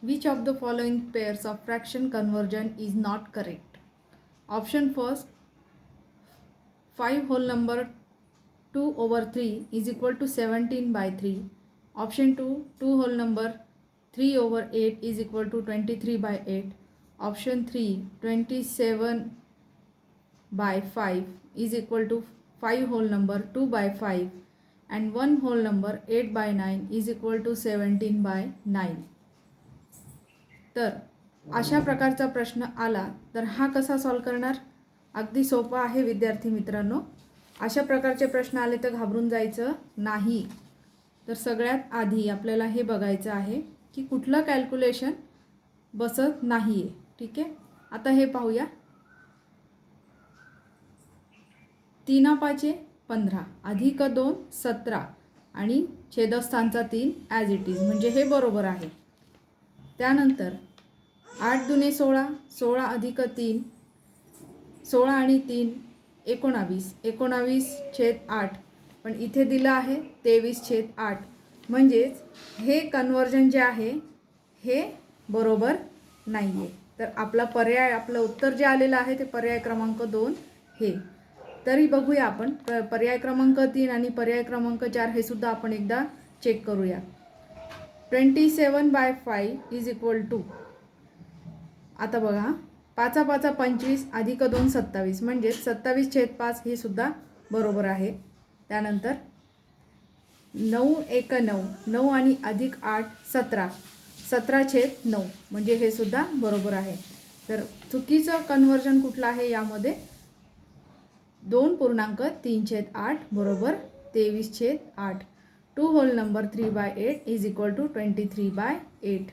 Which of the following pairs of fraction conversion is not correct? Option first, 5 whole number 2 over 3 is equal to 17 by 3. Option 2, 2 whole number 3 over 8 is equal to 23 by 8. Option 3, 27 by 5 is equal to 5 whole number 2 by 5 and 1 whole number 8 by 9 is equal to 17 by 9. तर अशा प्रकारचा प्रश्न आला तर हा कसा solve करणार? अगदी सोपा आहे विद्यार्थी मित्रांनो. अशा प्रकारचे प्रश्न आले तर घाबरून जायचं नाही. तर सगळ्यात आधी आपल्याला हे बघायचं आहे की कुठलं कॅल्क्युलेशन बसत नाही आहे. ठीक आहे, आता हे पाहूया. 3 पाचे 15 अधिक 2 17 आणि छेदस्थानचा 3 ॲज इट इज, म्हणजे हे बरोबर आहे. त्यानंतर 8 दुने 16, 16 अधिक 3, 16 आणि 3 19, 19/8, पण इथे दिलं आहे 23/8, म्हणजेच हे कन्वर्जन जे आहे हे बरोबर नाही आहे. तर आपला पर्याय, आपलं उत्तर जे आलेलं आहे ते पर्याय क्रमांक 2 हे. तरी बघूया आपण पर्याय क्रमांक 3 आणि पर्याय क्रमांक 4 हे सुद्धा आपण एकदा चेक करूया. 27/5 इज इक्वल टू, आता बघा 5 5 25 अधिक 2 27, म्हणजे 27/5 हे सुद्धा बरोबर आहे. त्यानंतर 9 1 9, 9 आणि अधिक 8 17, 17/9, म्हणजे हे सुद्धा बरोबर आहे. तर चुकीचं कन्वर्जन कुठलं आहे यामध्ये? 2.3/8 बरोबर 23/8. 2 whole number 3/8 is equal to 23/8.